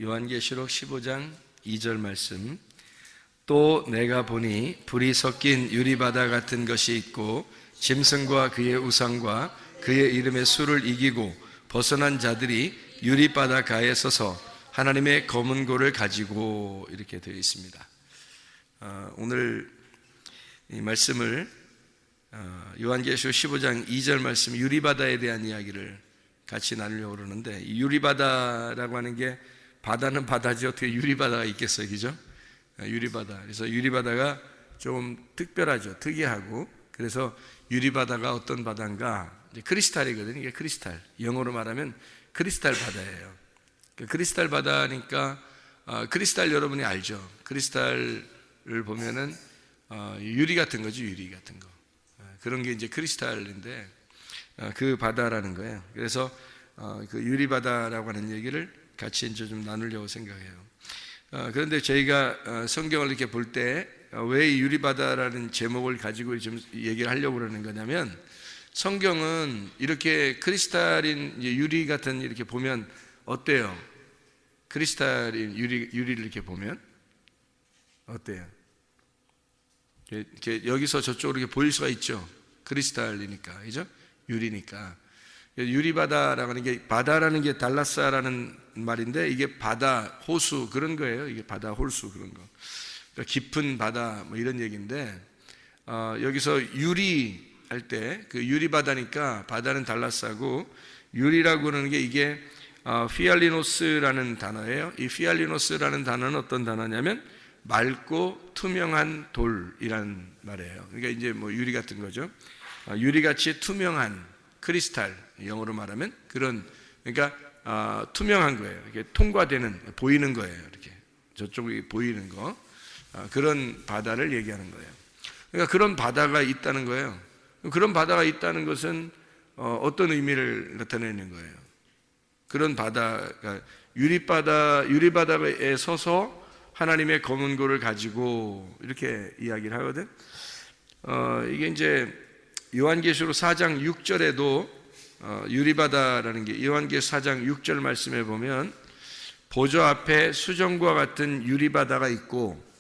요한계시록 15장 2절 말씀. 또 내가 보니 불이 섞인 유리바다 같은 것이 있고 짐승과 그의 우상과 그의 이름의 수를 이기고 벗어난 자들이 유리바다 가에 서서 하나님의 검은 고를 가지고, 이렇게 되어 있습니다. 오늘 이 말씀을 요한계시록 15장 2절 말씀, 유리바다에 대한 이야기를 같이 나누려고 그러는데, 이 유리바다라고 하는 게, 바다는 바다지 어떻게 유리바다가 있겠어요, 그죠? 유리바다. 그래서 유리바다가 좀 특별하죠, 특이하고. 그래서 유리바다가 어떤 바다인가? 이제 크리스탈이거든요. 이게 크리스탈. 영어로 말하면 크리스탈 바다예요. 크리스탈 바다니까 크리스탈 여러분이 알죠? 크리스탈을 보면은 유리 같은 거죠, 유리 같은 거. 그런 게 이제 크리스탈인데 그 바다라는 거예요. 그래서 그 유리바다라고 하는 얘기를 같이 이제 좀 나누려고 생각해요. 그런데 저희가 성경을 이렇게 볼 때 왜 유리바다라는 제목을 가지고 좀 얘기를 하려고 그러는 거냐면, 성경은 이렇게 크리스탈인 유리 같은, 이렇게 보면 어때요? 크리스탈인 유리를 이렇게 보면 어때요? 이렇게 여기서 저쪽으로 이렇게 보일 수가 있죠. 크리스탈이니까, 그죠? 유리니까. 유리바다라고 하는 게, 바다라는 게 달라사라는 말인데, 이게 바다, 호수 그런 거예요. 이게 바다, 호수 그런 거. 그러니까 깊은 바다 뭐 이런 얘기인데, 여기서 유리 할 때 그 유리바다니까 바다는 달라사고, 유리라고 하는 게 이게 피알리노스라는 단어예요. 이 피알리노스라는 단어는 어떤 단어냐면 맑고 투명한 돌이란 말이에요. 그러니까 이제 뭐 유리 같은 거죠. 유리같이 투명한 크리스탈, 영어로 말하면 그런, 그러니까 투명한 거예요. 이게 통과되는, 보이는 거예요. 이렇게 저쪽이 보이는 거, 그런 바다를 얘기하는 거예요. 그러니까 그런 바다가 있다는 거예요. 그런 바다가 있다는 것은 어떤 의미를 나타내는 거예요? 그런 바다가 유리바다에 서서 하나님의 검은 고를 가지고, 이렇게 이야기를 하거든. 이게 이제 요한계시록 4장 6절에도 유리바다라는 게, 요한계시록 4장 6절 말씀에 보면 보좌 앞에 수정과 같은 유리바다가 있고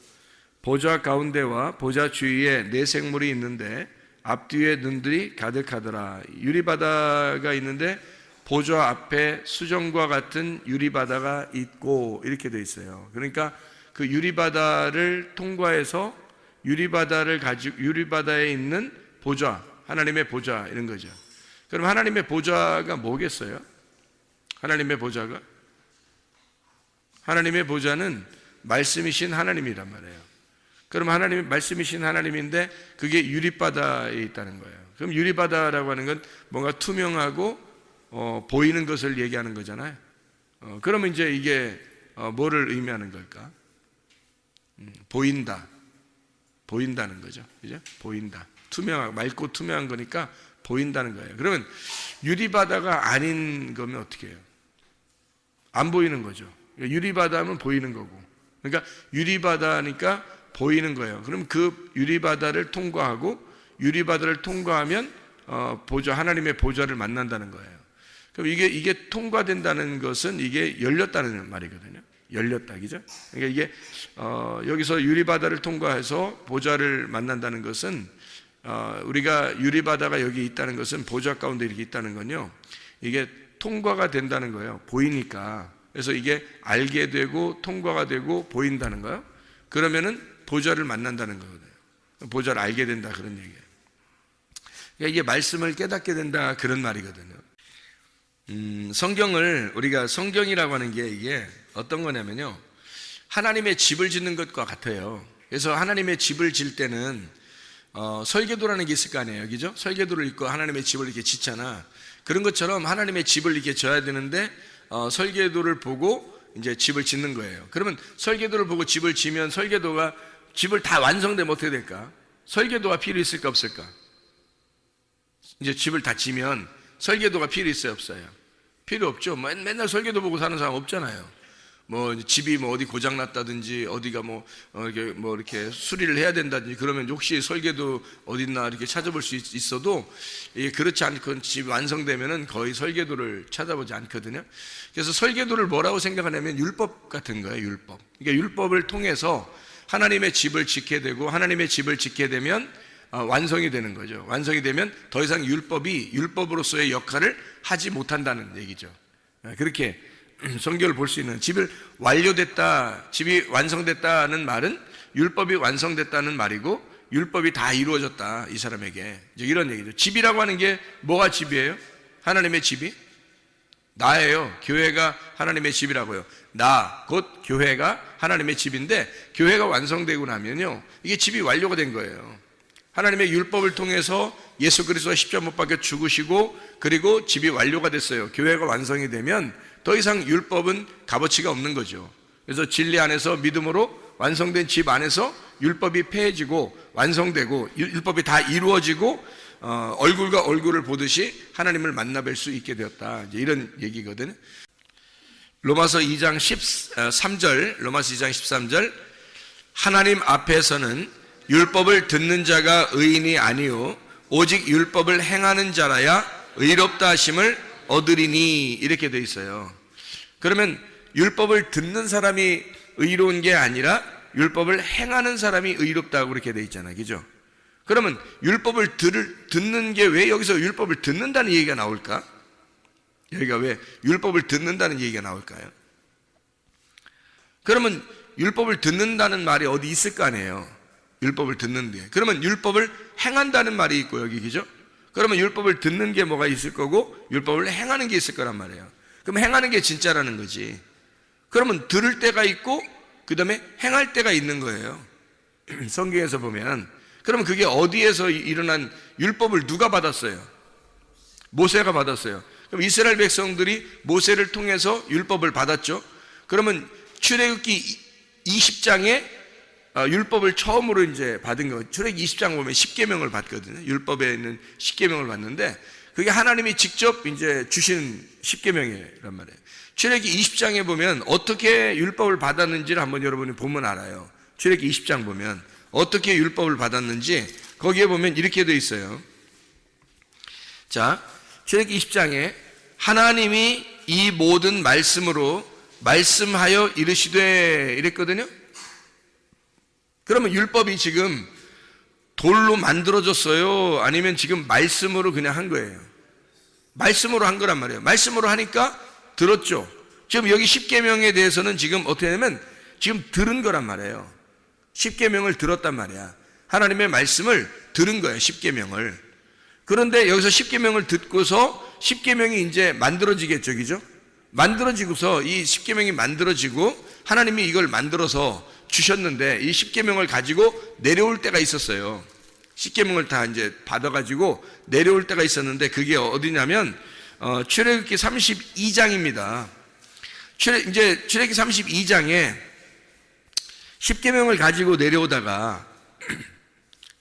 보좌 가운데와 보좌 주위에 네 생물이 있는데 앞뒤에 눈들이 가득하더라. 유리바다가 있는데 보좌 앞에 수정과 같은 유리바다가 있고, 이렇게 돼 있어요. 그러니까 그 유리바다를 통과해서 유리바다를 가지고, 유리바다에 있는 보좌, 하나님의 보좌, 이런 거죠. 그럼 하나님의 보좌가 뭐겠어요? 하나님의 보좌가, 하나님의 보좌는 말씀이신 하나님이란 말이에요. 그럼 하나님이 말씀이신 하나님인데 그게 유리바다에 있다는 거예요. 그럼 유리바다라고 하는 건 뭔가 투명하고 보이는 것을 얘기하는 거잖아요. 그러면 이제 이게 뭐를 의미하는 걸까? 보인다, 보인다는 거죠. 그죠? 보인다. 투명하고 맑고 투명한 거니까 보인다는 거예요. 그러면 유리바다가 아닌 거면 어떻게 해요? 안 보이는 거죠. 유리바다면 보이는 거고. 그러니까 유리바다니까 보이는 거예요. 그럼 그 유리바다를 통과하고, 유리바다를 통과하면 보좌, 하나님의 보좌를 만난다는 거예요. 그럼 이게 통과된다는 것은 이게 열렸다는 말이거든요. 열렸다, 그죠? 그러니까 이게 여기서 유리바다를 통과해서 보좌를 만난다는 것은, 우리가 유리바다가 여기 있다는 것은, 보좌 가운데 이렇게 있다는 건요, 이게 통과가 된다는 거예요. 보이니까. 그래서 이게 알게 되고 통과가 되고 보인다는 거예요. 그러면은 보좌를 만난다는 거거든요. 보좌를 알게 된다, 그런 얘기예요. 그러니까 이게 말씀을 깨닫게 된다, 그런 말이거든요. 성경을, 우리가 성경이라고 하는 게 이게 어떤 거냐면요, 하나님의 집을 짓는 것과 같아요. 그래서 하나님의 집을 질 때는 설계도라는 게 있을 거 아니에요, 그죠? 설계도를 읽고 하나님의 집을 이렇게 짓잖아. 그런 것처럼 하나님의 집을 이렇게 져야 되는데 설계도를 보고 이제 집을 짓는 거예요. 그러면 설계도를 보고 집을 지면 설계도가, 집을 다 완성되면 어떻게 될까? 설계도가 필요 있을까 없을까? 이제 집을 다 지면 설계도가 필요 있어요 없어요? 필요 없죠. 맨날 설계도 보고 사는 사람 없잖아요. 뭐 집이 뭐 어디 고장 났다든지 어디가 이렇게 수리를 해야 된다든지 그러면 혹시 설계도 어딨나 이렇게 찾아볼 수 있어도 그렇지 않고 집 완성되면은 거의 설계도를 찾아보지 않거든요. 그래서 설계도를 뭐라고 생각하냐면 율법 같은 거예요. 율법. 그러니까 율법을 통해서 하나님의 집을 짓게 되고 하나님의 집을 짓게 되면 완성이 되는 거죠. 완성이 되면 더 이상 율법이 율법으로서의 역할을 하지 못한다는 얘기죠. 그렇게 성경을 볼 수 있는, 집이 완료됐다, 집이 완성됐다는 말은 율법이 완성됐다는 말이고 율법이 다 이루어졌다 이 사람에게, 이제 이런 얘기죠. 집이라고 하는 게 뭐가 집이에요? 하나님의 집이 나예요. 교회가 하나님의 집이라고요. 나 곧 교회가 하나님의 집인데, 교회가 완성되고 나면요 이게 집이 완료가 된 거예요. 하나님의 율법을 통해서 예수 그리스도가 십자가 못 박혀 죽으시고 그리고 집이 완료가 됐어요. 교회가 완성이 되면 더 이상 율법은 값어치가 없는 거죠. 그래서 진리 안에서 믿음으로 완성된 집 안에서 율법이 폐해지고 완성되고 율법이 다 이루어지고 얼굴과 얼굴을 보듯이 하나님을 만나뵐 수 있게 되었다, 이제 이런 얘기거든요. 로마서 2장 13절, 로마서 2장 13절, 하나님 앞에서는 율법을 듣는 자가 의인이 아니요 오직 율법을 행하는 자라야 의롭다 하심을 얻으리니, 이렇게 돼 있어요. 그러면 율법을 듣는 사람이 의로운 게 아니라 율법을 행하는 사람이 의롭다고 그렇게 돼 있잖아요. 그죠? 그러면 율법을 듣는 게 왜 여기서 율법을 듣는다는 얘기가 나올까? 여기가 왜 율법을 듣는다는 얘기가 나올까요? 그러면 율법을 듣는다는 말이 어디 있을 거 아니에요. 율법을 듣는데. 그러면 율법을 행한다는 말이 있고 여기, 그죠? 그러면 율법을 듣는 게 뭐가 있을 거고 율법을 행하는 게 있을 거란 말이에요. 그럼 행하는 게 진짜라는 거지. 그러면 들을 때가 있고 그 다음에 행할 때가 있는 거예요. 성경에서 보면. 그러면 그게 어디에서 일어난, 율법을 누가 받았어요? 모세가 받았어요. 그럼 이스라엘 백성들이 모세를 통해서 율법을 받았죠. 그러면 출애굽기 20장에 율법을 처음으로 이제 받은 거, 출애굽기 20장 보면 10계명을 받거든요. 율법에 있는 10계명을 받는데 그게 하나님이 직접 이제 주신 10계명이란 말이에요. 출애굽기 20장에 보면 어떻게 율법을 받았는지를 한번 여러분이 보면 알아요. 출애굽기 20장 보면 어떻게 율법을 받았는지 거기에 보면 이렇게 되어 있어요. 자, 출애굽기 20장에 하나님이 이 모든 말씀으로 말씀하여 이르시되, 이랬거든요. 그러면 율법이 지금 돌로 만들어졌어요? 아니면 지금 말씀으로 그냥 한 거예요? 말씀으로 한 거란 말이에요. 말씀으로 하니까 들었죠. 지금 여기 10계명에 대해서는 지금 어떻게 하냐면 지금 들은 거란 말이에요. 10계명을 들었단 말이야. 하나님의 말씀을 들은 거예요, 10계명을. 그런데 여기서 10계명을 듣고서 10계명이 이제 만들어지겠죠, 그죠? 만들어지고서 이 10계명이 만들어지고 하나님이 이걸 만들어서 주셨는데 이 10계명을 가지고 내려올 때가 있었어요. 10계명을 다 이제 받아가지고 내려올 때가 있었는데 그게 어디냐면 출애굽기 32장입니다. 이제 출애굽기 32장에 10계명을 가지고 내려오다가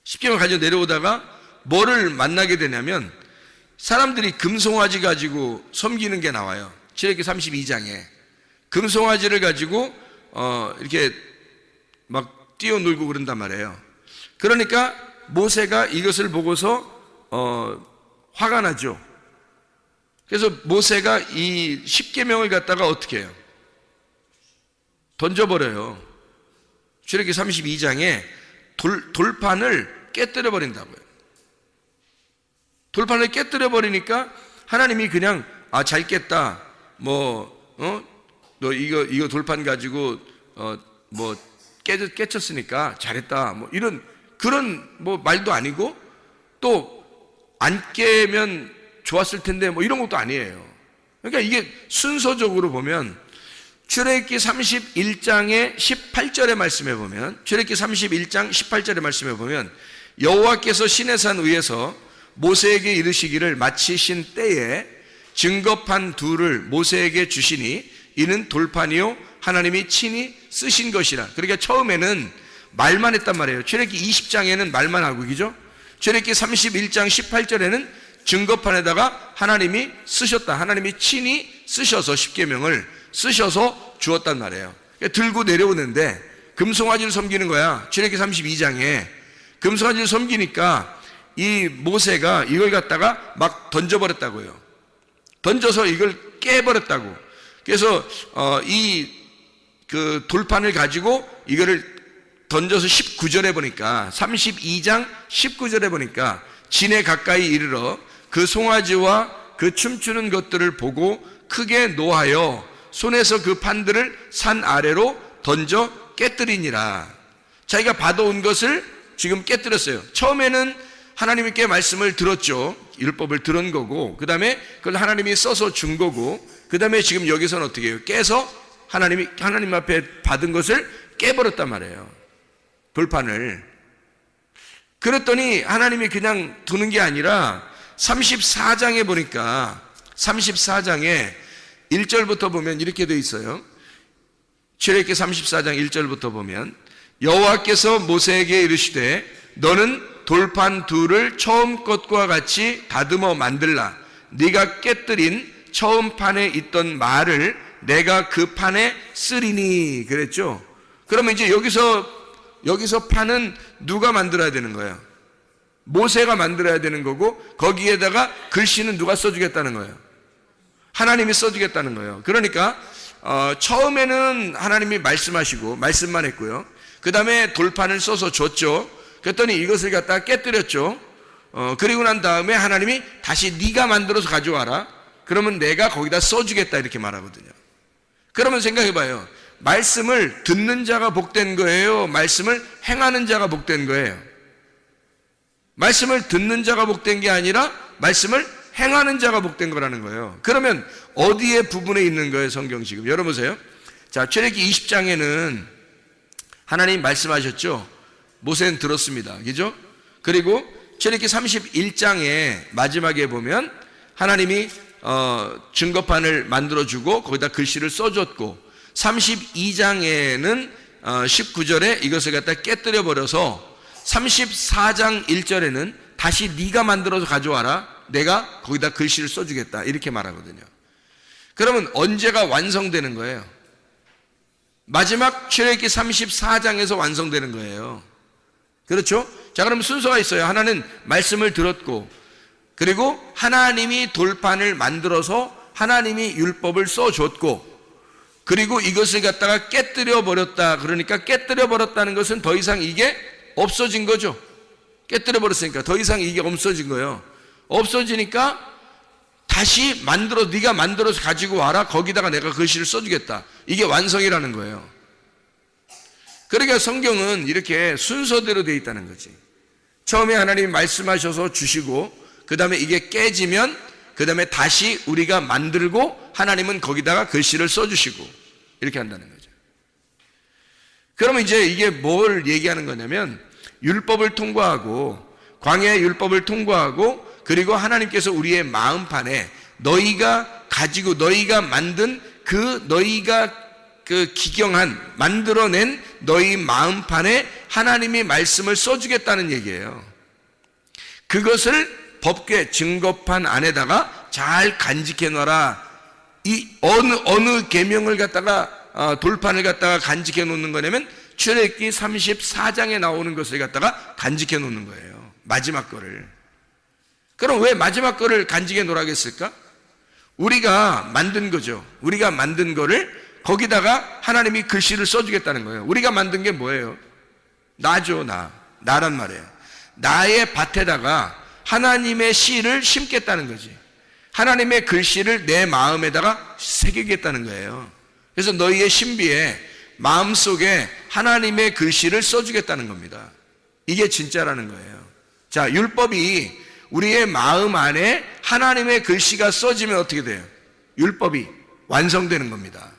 10계명을 가지고 내려오다가 뭐를 만나게 되냐면 사람들이 금송아지 가지고 섬기는 게 나와요. 출애굽기 32장에 금송아지를 가지고 이렇게 막 뛰어놀고 그런단 말이에요. 그러니까 모세가 이것을 보고서 화가 나죠. 그래서 모세가 이 10계명을 갖다가 어떻게 해요? 던져버려요. 출애굽기 32장에 돌판을 깨뜨려 버린다고요. 돌판을 깨뜨려 버리니까 하나님이 그냥 잘 깼다. 너 이거 돌판 가지고 깨쳤으니까 잘했다. 이런 그런 말도 아니고 또 안 깨면 좋았을 텐데 이런 것도 아니에요. 그러니까 이게 순서적으로 보면 출애굽기 31장의 18절의 말씀에 보면, 출애굽기 31장 18절의 말씀에 보면 여호와께서 시내산 위에서 모세에게 이르시기를 마치신 때에 증거판 둘을 모세에게 주시니 이는 돌판이요 하나님이 친히 쓰신 것이라. 그러니까 처음에는 말만 했단 말이에요. 출애굽기 20장에는 말만 하고, 그죠? 출애굽기 31장 18절에는 증거판에다가 하나님이 쓰셨다. 하나님이 친히 쓰셔서 10계명을 쓰셔서 주었단 말이에요. 들고 내려오는데 금송아지를 섬기는 거야. 출애굽기 32장에 금송아지를 섬기니까 이 모세가 이걸 갖다가 막 던져버렸다고요. 던져서 이걸 깨버렸다고. 그래서 그 돌판을 가지고 이거를 던져서 19절에 보니까 32장 19절에 보니까 진에 가까이 이르러 그 송아지와 그 춤추는 것들을 보고 크게 노하여 손에서 그 판들을 산 아래로 던져 깨뜨리니라. 자기가 받아온 것을 지금 깨뜨렸어요. 처음에는 하나님께 말씀을 들었죠. 율법을 들은 거고, 그 다음에 그걸 하나님이 써서 준 거고, 그 다음에 지금 여기서는 어떻게 해요? 깨서 하나님 앞에 받은 것을 깨버렸단 말이에요. 돌판을. 그랬더니 하나님이 그냥 두는 게 아니라 34장에 보니까 34장에 1절부터 보면 이렇게 되어 있어요. 출애굽기 34장 1절부터 보면 여호와께서 모세에게 이르시되 너는 돌판 둘을 처음 것과 같이 다듬어 만들라. 네가 깨뜨린 처음 판에 있던 말을 내가 그 판에 쓰리니 그랬죠. 그러면 이제 여기서 판은 누가 만들어야 되는 거예요? 모세가 만들어야 되는 거고, 거기에다가 글씨는 누가 써주겠다는 거예요? 하나님이 써주겠다는 거예요. 그러니까 처음에는 하나님이 말씀하시고 말씀만 했고요. 그 다음에 돌판을 써서 줬죠. 그랬더니 이것을 갖다가 깨뜨렸죠. 그리고 난 다음에 하나님이 다시 네가 만들어서 가져와라. 그러면 내가 거기다 써주겠다 이렇게 말하거든요. 그러면 생각해봐요. 말씀을 듣는 자가 복된 거예요? 말씀을 행하는 자가 복된 거예요? 말씀을 듣는 자가 복된 게 아니라 말씀을 행하는 자가 복된 거라는 거예요. 그러면 어디에 부분에 있는 거예요, 성경 지금? 열어보세요. 자, 출애굽기 20장에는 하나님 말씀하셨죠. 모세는 들었습니다. 그죠? 그리고 출애굽기 31장에 마지막에 보면 하나님이 증거판을 만들어주고 거기다 글씨를 써줬고, 32장에는 19절에 이것을 갖다 깨뜨려 버려서 34장 1절에는 다시 네가 만들어서 가져와라. 내가 거기다 글씨를 써주겠다. 이렇게 말하거든요. 그러면 언제가 완성되는 거예요? 마지막 출애굽기 34장에서 완성되는 거예요. 그렇죠? 자, 그럼 순서가 있어요. 하나는 말씀을 들었고, 그리고 하나님이 돌판을 만들어서 하나님이 율법을 써줬고, 그리고 이것을 갖다가 깨뜨려 버렸다. 그러니까 깨뜨려 버렸다는 것은 더 이상 이게 없어진 거죠. 깨뜨려 버렸으니까 더 이상 이게 없어진 거예요. 없어지니까 다시 네가 만들어서 가지고 와라. 거기다가 내가 글씨를 써주겠다. 이게 완성이라는 거예요. 그러니까 성경은 이렇게 순서대로 되어 있다는 거지. 처음에 하나님이 말씀하셔서 주시고, 그 다음에 이게 깨지면 그 다음에 다시 우리가 만들고 하나님은 거기다가 글씨를 써주시고 이렇게 한다는 거죠. 그러면 이제 이게 뭘 얘기하는 거냐면, 율법을 통과하고, 광야의 율법을 통과하고, 그리고 하나님께서 우리의 마음판에 너희가 가지고 너희가 만든 너희가 기경한 만들어낸 너희 마음판에 하나님이 말씀을 써주겠다는 얘기예요. 그것을 법궤 증거판 안에다가 잘 간직해 놔라. 이 어느 계명을 갖다가 돌판을 갖다가 간직해 놓는 거냐면 출애굽기 34장에 나오는 것을 갖다가 간직해 놓는 거예요. 마지막 거를. 그럼 왜 마지막 거를 간직해 놓으라겠을까? 우리가 만든 거죠. 우리가 만든 거를 거기다가 하나님이 글씨를 써주겠다는 거예요. 우리가 만든 게 뭐예요? 나죠. 나란 말이에요. 나의 밭에다가 하나님의 씨를 심겠다는 거지. 하나님의 글씨를 내 마음에다가 새기겠다는 거예요. 그래서 너희의 신비에 마음속에 하나님의 글씨를 써주겠다는 겁니다. 이게 진짜라는 거예요. 자, 율법이 우리의 마음 안에 하나님의 글씨가 써지면 어떻게 돼요? 율법이 완성되는 겁니다.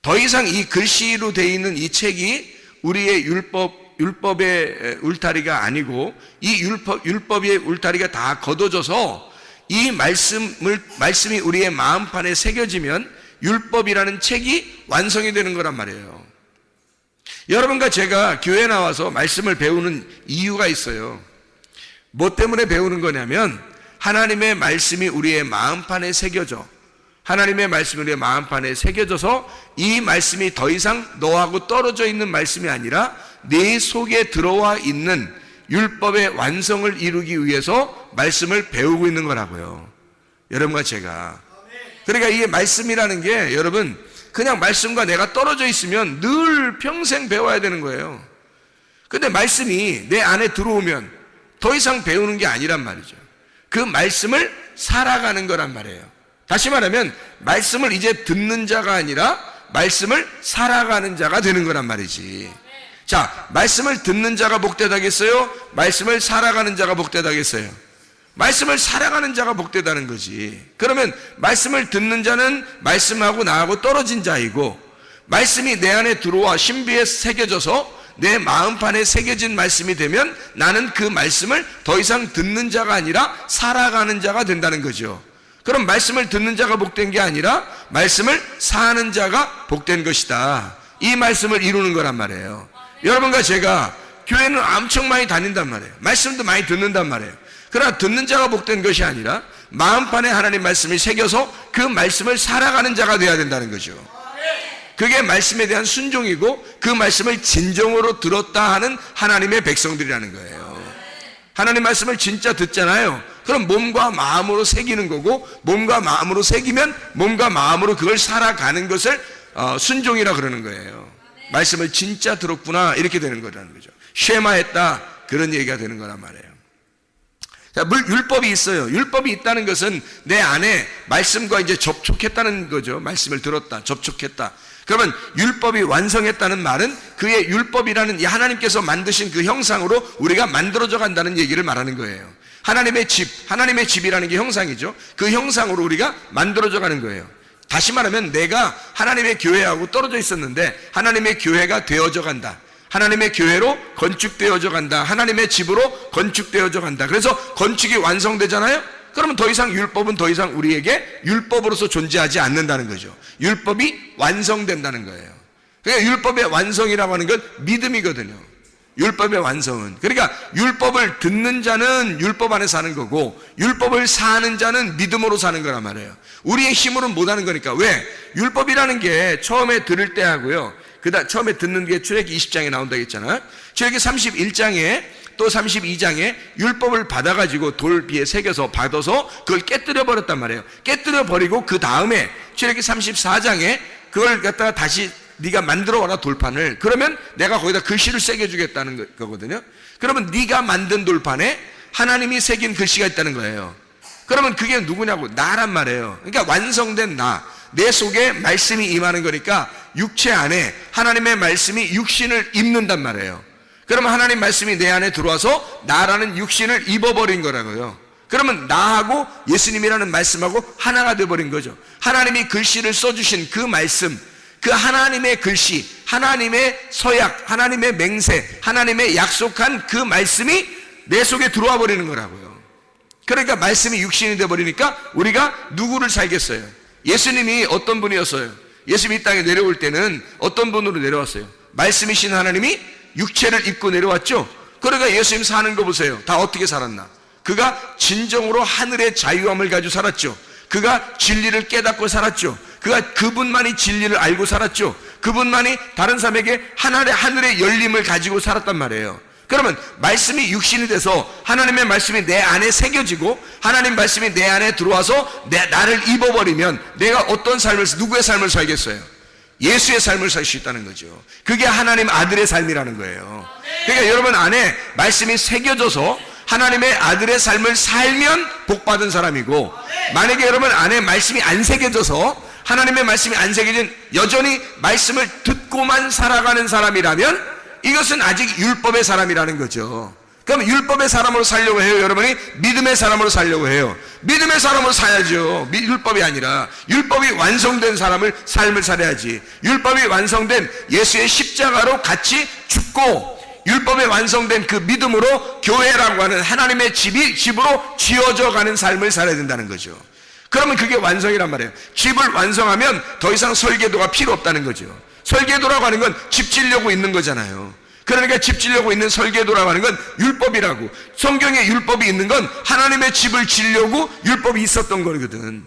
더 이상 이 글씨로 되어 있는 이 책이 우리의 율법의 울타리가 아니고, 이 율법의 울타리가 다 걷어져서 이 말씀이 우리의 마음판에 새겨지면 율법이라는 책이 완성이 되는 거란 말이에요. 여러분과 제가 교회에 나와서 말씀을 배우는 이유가 있어요. 뭐 때문에 배우는 거냐면 하나님의 말씀이 우리의 마음판에 새겨져 하나님의 말씀이 우리의 마음판에 새겨져서 이 말씀이 더 이상 너하고 떨어져 있는 말씀이 아니라 네 속에 들어와 있는 율법의 완성을 이루기 위해서 말씀을 배우고 있는 거라고요. 여러분과 제가. 그러니까 이게 말씀이라는 게 여러분 그냥 말씀과 내가 떨어져 있으면 늘 평생 배워야 되는 거예요. 근데 말씀이 내 안에 들어오면 더 이상 배우는 게 아니란 말이죠. 그 말씀을 살아가는 거란 말이에요. 다시 말하면 말씀을 이제 듣는 자가 아니라 말씀을 살아가는 자가 되는 거란 말이지. 자, 말씀을 듣는 자가 복되다겠어요? 말씀을 살아가는 자가 복되다겠어요? 말씀을 살아가는 자가 복되다는 거지. 그러면 말씀을 듣는 자는 말씀하고 나하고 떨어진 자이고, 말씀이 내 안에 들어와 신비에 새겨져서 내 마음판에 새겨진 말씀이 되면 나는 그 말씀을 더 이상 듣는 자가 아니라 살아가는 자가 된다는 거죠. 그럼 말씀을 듣는 자가 복된 게 아니라 말씀을 사는 자가 복된 것이다. 이 말씀을 이루는 거란 말이에요. 여러분과 제가 교회는 엄청 많이 다닌단 말이에요. 말씀도 많이 듣는단 말이에요. 그러나 듣는 자가 복된 것이 아니라 마음판에 하나님 말씀이 새겨서 그 말씀을 살아가는 자가 되어야 된다는 거죠. 그게 말씀에 대한 순종이고 그 말씀을 진정으로 들었다 하는 하나님의 백성들이라는 거예요. 하나님 말씀을 진짜 듣잖아요. 그럼 몸과 마음으로 새기는 거고, 몸과 마음으로 새기면 몸과 마음으로 그걸 살아가는 것을 순종이라 그러는 거예요. 말씀을 진짜 들었구나 이렇게 되는 거라는 거죠. 쉐마했다 그런 얘기가 되는 거란 말이에요. 자, 율법이 있어요. 율법이 있다는 것은 내 안에 말씀과 이제 접촉했다는 거죠. 말씀을 들었다, 접촉했다. 그러면 율법이 완성했다는 말은 그의 율법이라는 이 하나님께서 만드신 그 형상으로 우리가 만들어져 간다는 얘기를 말하는 거예요. 하나님의 집, 하나님의 집이라는 게 형상이죠. 그 형상으로 우리가 만들어져 가는 거예요. 다시 말하면 내가 하나님의 교회하고 떨어져 있었는데 하나님의 교회가 되어져 간다. 하나님의 교회로 건축되어져 간다. 하나님의 집으로 건축되어져 간다. 그래서 건축이 완성되잖아요. 그러면 더 이상 율법은 더 이상 우리에게 율법으로서 존재하지 않는다는 거죠. 율법이 완성된다는 거예요. 그러니까 율법의 완성이라고 하는 건 믿음이거든요. 율법의 완성은. 그러니까 율법을 듣는 자는 율법 안에 사는 거고 율법을 사는 자는 믿음으로 사는 거란 말이에요. 우리의 힘으로는 못하는 거니까. 왜? 율법이라는 게 처음에 들을 때 하고요, 처음에 듣는 게 출애굽기 20장에 나온다고 했잖아요. 출애굽기 31장에 또 32장에 율법을 받아가지고 돌비에 새겨서 받아서 그걸 깨뜨려 버렸단 말이에요. 깨뜨려 버리고 그 다음에 출애굽기 34장에 그걸 갖다가 다시 네가 만들어 와라 돌판을. 그러면 내가 거기다 글씨를 새겨주겠다는 거거든요. 그러면 네가 만든 돌판에 하나님이 새긴 글씨가 있다는 거예요. 그러면 그게 누구냐고? 나란 말이에요. 그러니까 완성된 나, 내 속에 말씀이 임하는 거니까 육체 안에 하나님의 말씀이 육신을 입는단 말이에요. 그러면 하나님 말씀이 내 안에 들어와서 나라는 육신을 입어버린 거라고요. 그러면 나하고 예수님이라는 말씀하고 하나가 되어버린 거죠. 하나님이 글씨를 써주신 그 말씀, 그 하나님의 글씨, 하나님의 서약, 하나님의 맹세, 하나님의 약속한 그 말씀이 내 속에 들어와 버리는 거라고요. 그러니까 말씀이 육신이 되어버리니까 우리가 누구를 살겠어요? 예수님이 어떤 분이었어요? 예수님이 이 땅에 내려올 때는 어떤 분으로 내려왔어요? 말씀이신 하나님이 육체를 입고 내려왔죠. 그러니까 예수님 사는 거 보세요. 다 어떻게 살았나? 그가 진정으로 하늘의 자유함을 가지고 살았죠. 그가 진리를 깨닫고 살았죠. 그분만이 진리를 알고 살았죠. 그분만이 다른 사람에게 하늘의 열림을 가지고 살았단 말이에요. 그러면 말씀이 육신이 돼서 하나님의 말씀이 내 안에 새겨지고 하나님 말씀이 내 안에 들어와서 나를 입어버리면 내가 어떤 삶을, 누구의 삶을 살겠어요? 예수의 삶을 살 수 있다는 거죠. 그게 하나님 아들의 삶이라는 거예요. 그러니까 여러분 안에 말씀이 새겨져서 하나님의 아들의 삶을 살면 복받은 사람이고, 만약에 여러분 안에 말씀이 안 새겨져서 하나님의 말씀이 안 새겨진 여전히 말씀을 듣고만 살아가는 사람이라면 이것은 아직 율법의 사람이라는 거죠. 그럼 율법의 사람으로 살려고 해요? 여러분이 믿음의 사람으로 살려고 해요? 믿음의 사람으로 살아야죠. 율법이 아니라 율법이 완성된 삶을 살아야지. 율법이 완성된 예수의 십자가로 같이 죽고 율법에 완성된 그 믿음으로 교회라고 하는 하나님의 집으로 지어져 가는 삶을 살아야 된다는 거죠. 그러면 그게 완성이란 말이에요. 집을 완성하면 더 이상 설계도가 필요 없다는 거죠. 설계도라고 하는 건 집 지려고 있는 거잖아요. 그러니까 집 지려고 있는 설계도라고 하는 건 율법이라고. 성경에 율법이 있는 건 하나님의 집을 지려고 율법이 있었던 거거든.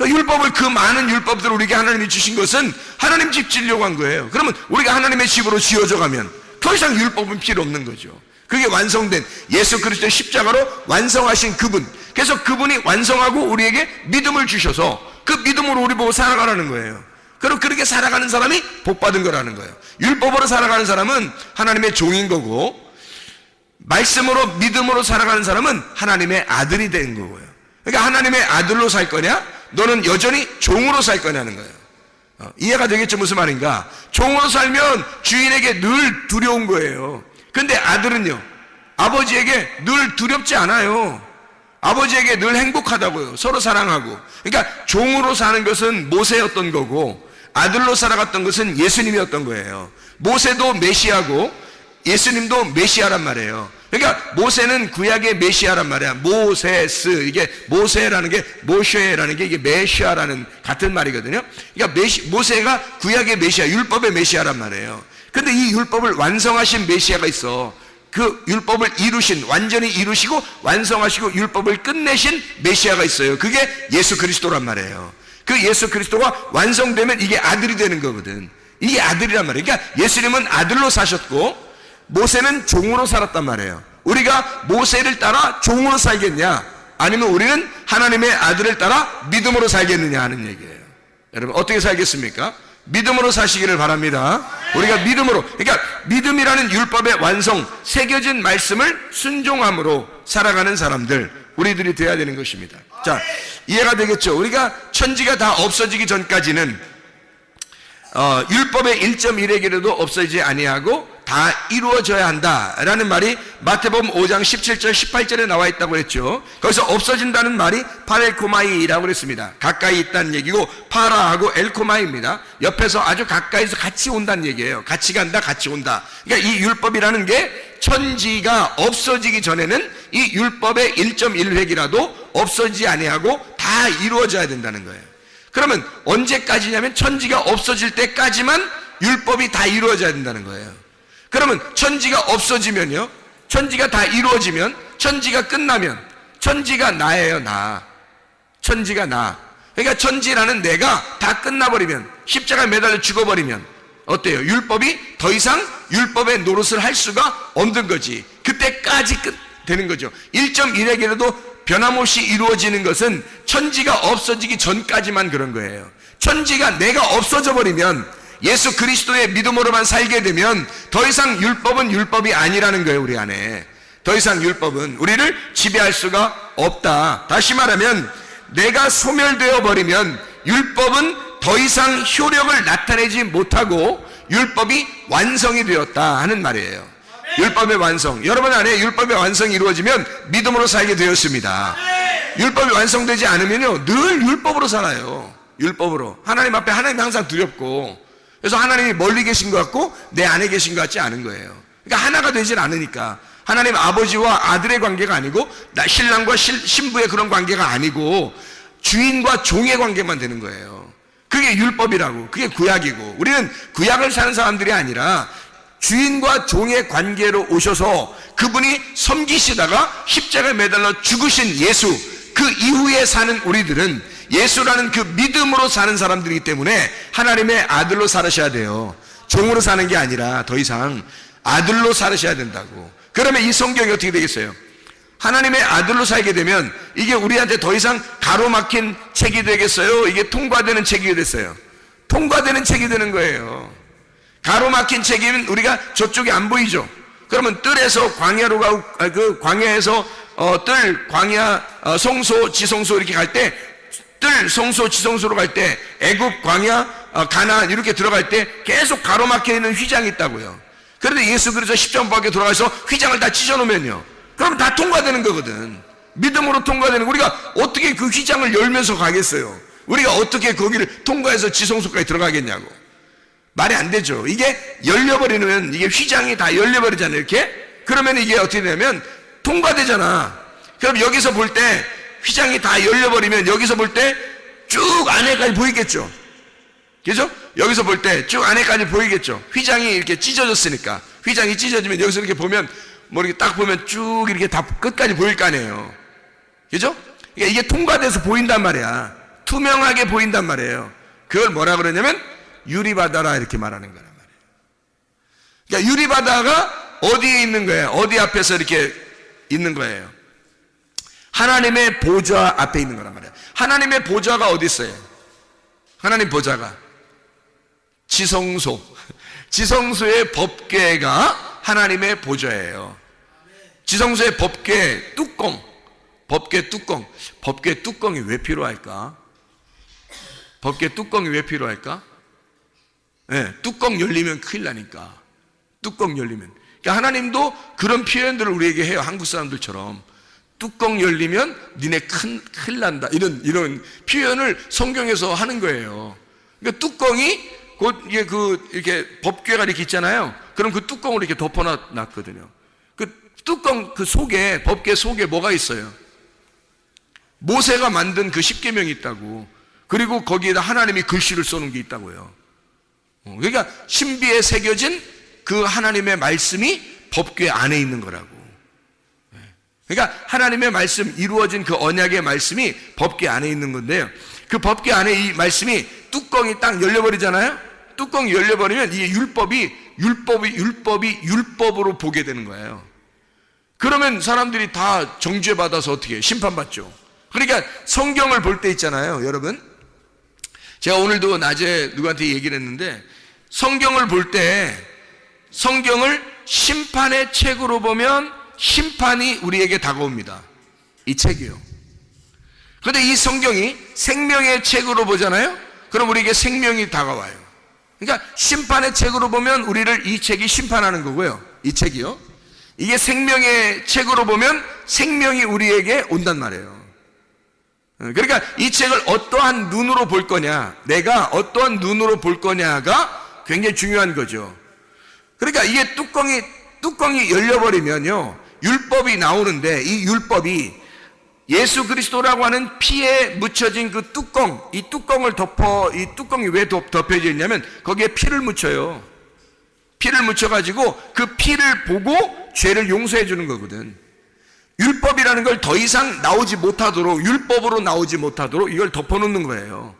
그 율법을, 그 많은 율법들을 우리에게 하나님이 주신 것은 하나님 집 지으려고 한 거예요. 그러면 우리가 하나님의 집으로 지어져 가면 더 이상 율법은 필요 없는 거죠. 그게 완성된 예수 그리스도의 십자가로 완성하신 그분, 그래서 그분이 완성하고 우리에게 믿음을 주셔서 그 믿음으로 우리 보고 살아가라는 거예요. 그럼 그렇게 살아가는 사람이 복받은 거라는 거예요. 율법으로 살아가는 사람은 하나님의 종인 거고, 말씀으로 믿음으로 살아가는 사람은 하나님의 아들이 된 거고요. 그러니까 하나님의 아들로 살 거냐, 너는 여전히 종으로 살 거냐는 거예요. 이해가 되겠죠? 무슨 말인가? 종으로 살면 주인에게 늘 두려운 거예요. 근데 아들은요, 아버지에게 늘 두렵지 않아요. 아버지에게 늘 행복하다고요. 서로 사랑하고. 그러니까 종으로 사는 것은 모세였던 거고, 아들로 살아갔던 것은 예수님이었던 거예요. 모세도 메시아고 예수님도 메시아란 말이에요. 그러니까 모세는 구약의 메시아란 말이야. 모세스, 이게 모세라는 게 모쉐라는 게 이게 메시아라는 같은 말이거든요. 그러니까 모세가 구약의 메시아, 율법의 메시아란 말이에요. 근데 이 율법을 완성하신 메시아가 있어. 그 율법을 이루신, 완전히 이루시고 완성하시고 율법을 끝내신 메시아가 있어요. 그게 예수 그리스도란 말이에요. 그 예수 그리스도가 완성되면 이게 아들이 되는 거거든. 이게 아들이란 말이에요. 그러니까 예수님은 아들로 사셨고 모세는 종으로 살았단 말이에요. 우리가 모세를 따라 종으로 살겠냐, 아니면 우리는 하나님의 아들을 따라 믿음으로 살겠느냐 하는 얘기예요. 여러분 어떻게 살겠습니까? 믿음으로 사시기를 바랍니다. 우리가 믿음으로, 그러니까 믿음이라는 율법의 완성, 새겨진 말씀을 순종함으로 살아가는 사람들, 우리들이 되어야 되는 것입니다. 자, 이해가 되겠죠? 우리가 천지가 다 없어지기 전까지는 율법의 1.1획이라도 없어지지 아니하고 다 이루어져야 한다라는 말이 마태복음 5장 17절 18절에 나와 있다고 했죠. 거기서 없어진다는 말이 파렐코마이라고 그랬습니다. 가까이 있다는 얘기고, 파라하고 엘코마이입니다. 옆에서 아주 가까이서 같이 온다는 얘기예요. 같이 간다, 같이 온다. 그러니까 이 율법이라는 게 천지가 없어지기 전에는 이 율법의 1.1획이라도 없어지지 아니하고 다 이루어져야 된다는 거예요. 그러면 언제까지냐면 천지가 없어질 때까지만 율법이 다 이루어져야 된다는 거예요. 그러면 천지가 없어지면요, 천지가 다 이루어지면, 천지가 끝나면, 천지가 나예요. 나. 천지가 나. 그러니까 천지라는 내가 다 끝나버리면, 십자가에 매달려 죽어버리면 어때요? 율법이 더 이상 율법의 노릇을 할 수가 없는 거지. 그때까지 되는 거죠. 1.1획이라도 변함없이 이루어지는 것은 천지가 없어지기 전까지만 그런 거예요. 천지가 내가 없어져 버리면, 예수 그리스도의 믿음으로만 살게 되면 더 이상 율법은 율법이 아니라는 거예요. 우리 안에 더 이상 율법은 우리를 지배할 수가 없다. 다시 말하면 내가 소멸되어 버리면 율법은 더 이상 효력을 나타내지 못하고 율법이 완성이 되었다 하는 말이에요. 율법의 완성, 여러분 안에 율법의 완성이 이루어지면 믿음으로 살게 되었습니다. 율법이 완성되지 않으면요, 늘 율법으로 살아요. 율법으로. 하나님 앞에 하나님이 항상 두렵고, 그래서 하나님이 멀리 계신 것 같고 내 안에 계신 것 같지 않은 거예요. 그러니까 하나가 되질 않으니까. 하나님 아버지와 아들의 관계가 아니고, 신랑과 신부의 그런 관계가 아니고 주인과 종의 관계만 되는 거예요. 그게 율법이라고. 그게 구약이고, 우리는 구약을 사는 사람들이 아니라 주인과 종의 관계로 오셔서 그분이 섬기시다가 십자가에 매달려 죽으신 예수, 그 이후에 사는 우리들은 예수라는 그 믿음으로 사는 사람들이기 때문에 하나님의 아들로 살으셔야 돼요. 종으로 사는 게 아니라 더 이상 아들로 살으셔야 된다고. 그러면 이 성경이 어떻게 되겠어요? 하나님의 아들로 살게 되면 이게 우리한테 더 이상 가로막힌 책이 되겠어요? 이게 통과되는 책이 됐어요? 통과되는 책이 되는 거예요. 가로막힌 책이면 우리가 저쪽이 안 보이죠? 그러면 뜰에서 광야로 가고, 그 광야에서 뜰, 광야, 성소, 지성소 이렇게 갈 때, 뜰, 성소, 지성소로 갈 때, 애굽, 광야, 가나안 이렇게 들어갈 때 계속 가로막혀 있는 휘장이 있다고요. 그런데 예수 그리스도 십자가 밖에 돌아가서 휘장을 다 찢어놓으면요, 그럼 다 통과되는 거거든. 믿음으로 통과되는, 우리가 어떻게 그 휘장을 열면서 가겠어요? 우리가 어떻게 거기를 통과해서 지성소까지 들어가겠냐고. 말이 안 되죠. 이게 열려버리면, 이게 휘장이 다 열려버리잖아요. 이렇게. 그러면 이게 어떻게 되냐면 통과되잖아. 그럼 여기서 볼 때 휘장이 다 열려버리면 여기서 볼 때 쭉 안에까지 보이겠죠. 그죠? 여기서 볼 때 쭉 안에까지 보이겠죠. 휘장이 이렇게 찢어졌으니까. 휘장이 찢어지면 여기서 이렇게 보면, 뭐 이렇게 딱 보면 쭉 이렇게 다 끝까지 보일 거 아니에요. 그죠? 그러니까 이게 통과돼서 보인단 말이야. 투명하게 보인단 말이에요. 그걸 뭐라 그러냐면 유리바다라 이렇게 말하는 거란 말이에요. 그러니까 유리바다가 어디에 있는 거예요? 어디 앞에서 이렇게 있는 거예요? 하나님의 보좌 앞에 있는 거란 말이에요. 하나님의 보좌가 어디 있어요? 하나님 보좌가 지성소, 지성소의 법궤가 하나님의 보좌예요. 지성소의 법궤 뚜껑, 법궤 뚜껑, 법궤 뚜껑이 왜 필요할까? 법궤 뚜껑이 왜 필요할까? 네, 뚜껑 열리면 큰일 나니까. 뚜껑 열리면. 그러니까 하나님도 그런 표현들을 우리에게 해요. 한국 사람들처럼. 뚜껑 열리면 니네 큰일 난다. 이런 표현을 성경에서 하는 거예요. 그러니까 뚜껑이 곧 이렇게 법궤가 이렇게 있잖아요. 그럼 그 뚜껑을 이렇게 덮어놨거든요. 그 뚜껑 그 속에, 법궤 속에 뭐가 있어요? 모세가 만든 그 십계명이 있다고. 그리고 거기에다 하나님이 글씨를 써놓은 게 있다고요. 그러니까 신비에 새겨진 그 하나님의 말씀이 법궤 안에 있는 거라고. 그러니까 하나님의 말씀, 이루어진 그 언약의 말씀이 법궤 안에 있는 건데요. 그 법궤 안에 이 말씀이 뚜껑이 딱 열려버리잖아요. 뚜껑이 열려버리면 이게 율법으로 보게 되는 거예요. 그러면 사람들이 다 정죄받아서 어떻게 해요? 심판받죠. 그러니까 성경을 볼 때 있잖아요, 여러분. 제가 오늘도 낮에 누구한테 얘기를 했는데, 성경을 볼 때 성경을 심판의 책으로 보면 심판이 우리에게 다가옵니다. 이 책이요. 그런데 이 성경이 생명의 책으로 보잖아요. 그럼 우리에게 생명이 다가와요. 그러니까 심판의 책으로 보면 우리를 이 책이 심판하는 거고요. 이 책이요. 이게 생명의 책으로 보면 생명이 우리에게 온단 말이에요. 그러니까 이 책을 어떠한 눈으로 볼 거냐, 내가 어떠한 눈으로 볼 거냐가 굉장히 중요한 거죠. 그러니까 이게 뚜껑이 열려버리면요, 율법이 나오는데, 이 율법이 예수 그리스도라고 하는 피에 묻혀진 그 뚜껑, 이 뚜껑을 이 뚜껑이 왜 덮여져 있냐면 거기에 피를 묻혀요. 피를 묻혀가지고 그 피를 보고 죄를 용서해 주는 거거든. 율법이라는 걸 더 이상 나오지 못하도록, 율법으로 나오지 못하도록 이걸 덮어놓는 거예요.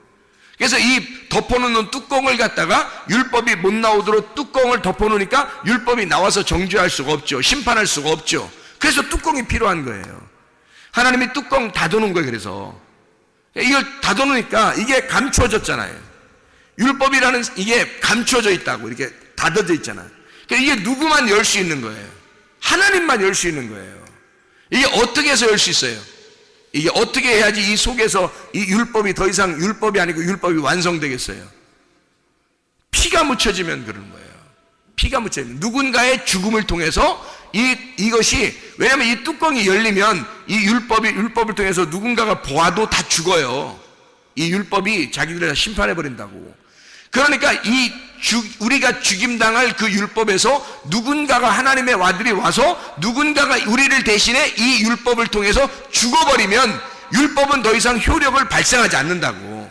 그래서 이 덮어놓는 뚜껑을 갖다가 율법이 못 나오도록 뚜껑을 덮어놓으니까 율법이 나와서 정죄할 수가 없죠. 심판할 수가 없죠. 그래서 뚜껑이 필요한 거예요. 하나님이 뚜껑 닫아놓은 거예요. 그래서 이걸 닫아놓으니까 이게 감춰졌잖아요. 율법이라는 이게 감춰져 있다고, 이렇게 닫아져 있잖아요. 그러니까 이게 누구만 열 수 있는 거예요? 하나님만 열 수 있는 거예요. 이게 어떻게 해서 열 수 있어요? 이게 어떻게 해야지 이 속에서 이 율법이 더 이상 율법이 아니고 율법이 완성되겠어요? 피가 묻혀지면 그러는 거예요. 피가 묻혀지면 누군가의 죽음을 통해서 이것이, 왜냐하면 이 뚜껑이 열리면 이 율법을 통해서 누군가가 보아도 다 죽어요. 이 율법이 자기들을 다 심판해 버린다고. 그러니까 우리가 죽임당할 그 율법에서 누군가가, 하나님의 아들이 와서 누군가가 우리를 대신해 이 율법을 통해서 죽어버리면 율법은 더 이상 효력을 발생하지 않는다고.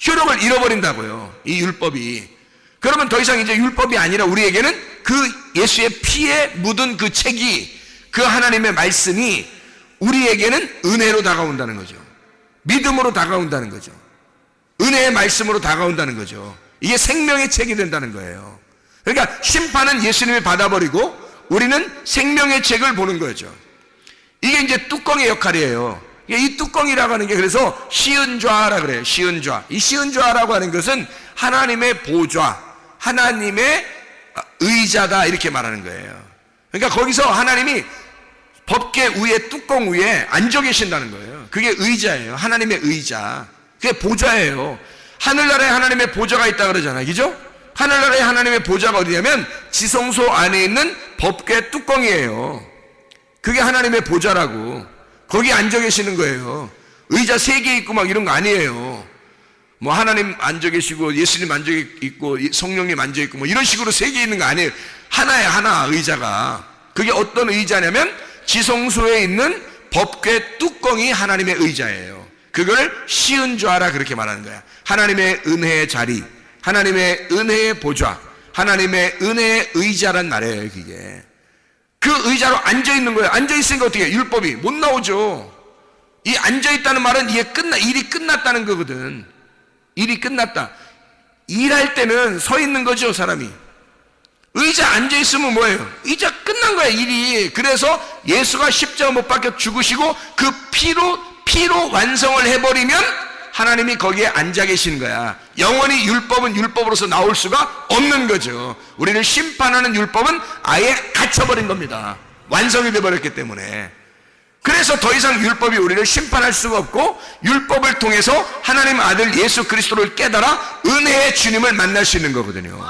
효력을 잃어버린다고요, 이 율법이. 그러면 더 이상 이제 율법이 아니라 우리에게는 그 예수의 피에 묻은 그 책이, 그 하나님의 말씀이 우리에게는 은혜로 다가온다는 거죠. 믿음으로 다가온다는 거죠. 은혜의 말씀으로 다가온다는 거죠. 이게 생명의 책이 된다는 거예요. 그러니까 심판은 예수님이 받아버리고 우리는 생명의 책을 보는 거죠. 이게 이제 뚜껑의 역할이에요. 이 뚜껑이라고 하는 게 그래서 시은좌라 그래요. 시은좌. 이 시은좌라고 하는 것은 하나님의 보좌, 하나님의 의자다, 이렇게 말하는 거예요. 그러니까 거기서 하나님이 법궤 위에, 뚜껑 위에 앉아 계신다는 거예요. 그게 의자예요. 하나님의 의자. 그게 보좌예요. 하늘나라에 하나님의 보좌가 있다 그러잖아요. 그죠? 하늘나라에 하나님의 보좌가 어디냐면 지성소 안에 있는 법궤 뚜껑이에요. 그게 하나님의 보좌라고. 거기 앉아 계시는 거예요. 의자 3개 있고 막 이런 거 아니에요. 뭐 하나님 앉아 계시고 예수님 앉아 있고 성령님 앉아 있고 뭐 이런 식으로 3개 있는 거 아니에요. 하나야, 하나 의자가. 그게 어떤 의자냐면 지성소에 있는 법궤 뚜껑이 하나님의 의자예요. 그걸 시은좌라 그렇게 말하는 거야. 하나님의 은혜의 자리, 하나님의 은혜의 보좌, 하나님의 은혜의 의자란 말이에요. 그게 그 의자로 앉아 있는 거예요. 앉아 있으니까 어떻게 해요? 율법이 못 나오죠. 이 앉아있다는 말은 이게 일이 끝났다는 거거든. 일이 끝났다. 일할 때는 서 있는 거죠, 사람이. 의자 앉아있으면 뭐예요? 의자 끝난 거야, 일이. 그래서 예수가 십자가 못 박혀 죽으시고 그 피로 완성을 해버리면 하나님이 거기에 앉아 계시는 거야. 영원히 율법은 율법으로서 나올 수가 없는 거죠. 우리를 심판하는 율법은 아예 갇혀버린 겁니다. 완성이 되어버렸기 때문에. 그래서 더 이상 율법이 우리를 심판할 수가 없고, 율법을 통해서 하나님 아들 예수 그리스도를 깨달아 은혜의 주님을 만날 수 있는 거거든요.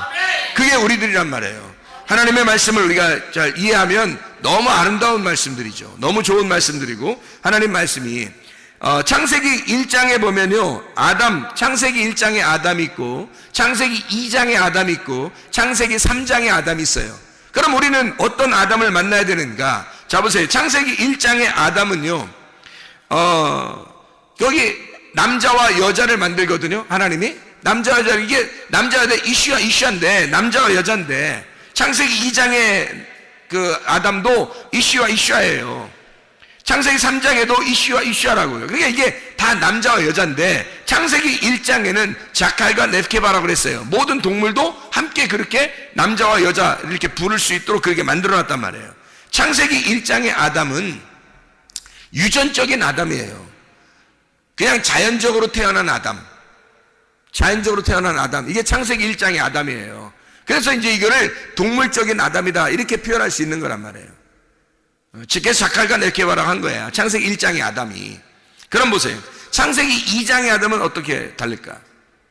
그게 우리들이란 말이에요. 하나님의 말씀을 우리가 잘 이해하면 너무 아름다운 말씀들이죠. 너무 좋은 말씀들이고, 하나님 말씀이 창세기 1장에 보면요, 창세기 1장에 아담이 있고, 창세기 2장에 아담이 있고, 창세기 3장에 아담이 있어요. 그럼 우리는 어떤 아담을 만나야 되는가? 자, 보세요. 창세기 1장의 아담은요, 여기 남자와 여자를 만들거든요, 하나님이. 남자와 여자, 이게 남자와 여자 이슈인데, 남자와 여자인데, 창세기 2장의 그 아담도 이슈예요. 창세기 3장에도 이슈라고요. 그러니까 이게 다 남자와 여자인데, 창세기 1장에는 자칼과 렙케바라고 그랬어요. 모든 동물도 함께 그렇게 남자와 여자 이렇게 부를 수 있도록 그렇게 만들어놨단 말이에요. 창세기 1장의 아담은 유전적인 아담이에요. 그냥 자연적으로 태어난 아담. 이게 창세기 1장의 아담이에요. 그래서 이제 이거를 동물적인 아담이다 이렇게 표현할 수 있는 거란 말이에요. 그래서 자칼과 렙케바라고 한 거예요, 창세기 1장의 아담이. 그럼 보세요. 창세기 2장의 아담은 어떻게 다를까?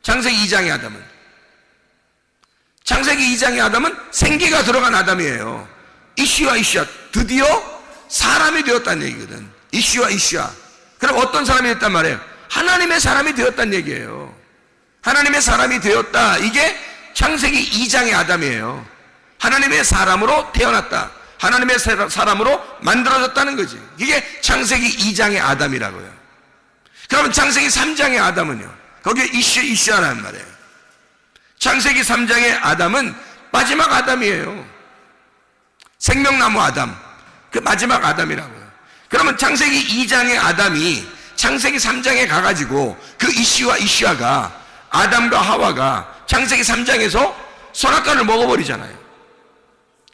창세기 2장의 아담은 생기가 들어간 아담이에요. 이슈야. 드디어 사람이 되었다는 얘기거든. 이슈야. 그럼 어떤 사람이 됐단 말이에요? 하나님의 사람이 되었다는 얘기예요. 하나님의 사람이 되었다. 이게 창세기 2장의 아담이에요. 하나님의 사람으로 태어났다. 하나님의 사람으로 만들어졌다는 거지. 이게 창세기 2장의 아담이라고요. 그러면 창세기 3장의 아담은요? 거기에 이슈라는 말이에요. 창세기 3장의 아담은 마지막 아담이에요. 생명나무 아담. 그 마지막 아담이라고요. 그러면 창세기 2장의 아담이 창세기 3장에 가가지고 그 이슈아가 아담과 하와가 창세기 3장에서 선악과를 먹어버리잖아요.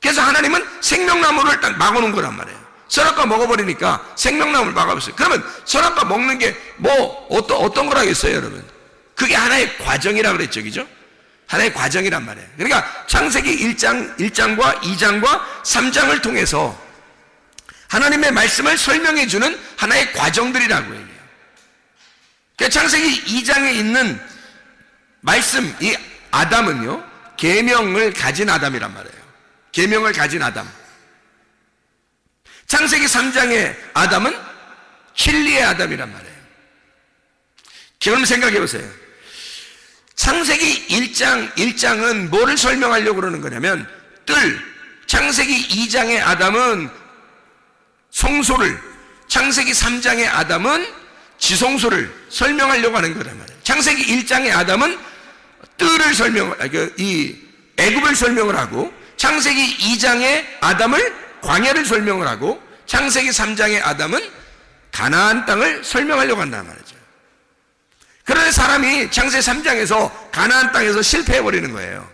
그래서 하나님은 생명나무를 딱 막아놓은 거란 말이에요. 선악과 먹어버리니까 생명나무를 막아버렸어요. 그러면 선악과 먹는 게 어떤 거라겠어요, 여러분? 그게 하나의 과정이라 그랬죠, 그죠? 하나의 과정이란 말이에요. 그러니까 창세기 1장과 2장과 3장을 통해서 하나님의 말씀을 설명해주는 하나의 과정들이라고 얘기해요. 그러니까 창세기 2장에 있는 말씀, 이 아담은요, 계명을 가진 아담이란 말이에요. 계명을 가진 아담. 창세기 3장의 아담은 진리의 아담이란 말이에요. 그럼 생각해 보세요. 창세기 1장은 뭐를 설명하려고 그러는 거냐면 창세기 2장의 아담은 성소를, 창세기 3장의 아담은 지성소를 설명하려고 하는 거란 말이에요. 창세기 1장의 아담은 이 애굽을 설명을 하고, 창세기 2장의 아담을 광야를 설명을 하고, 창세기 3장의 아담은 가나안 땅을 설명하려고 한단 말이죠. 그런데 사람이 창세기 3장에서 가나안 땅에서 실패해버리는 거예요.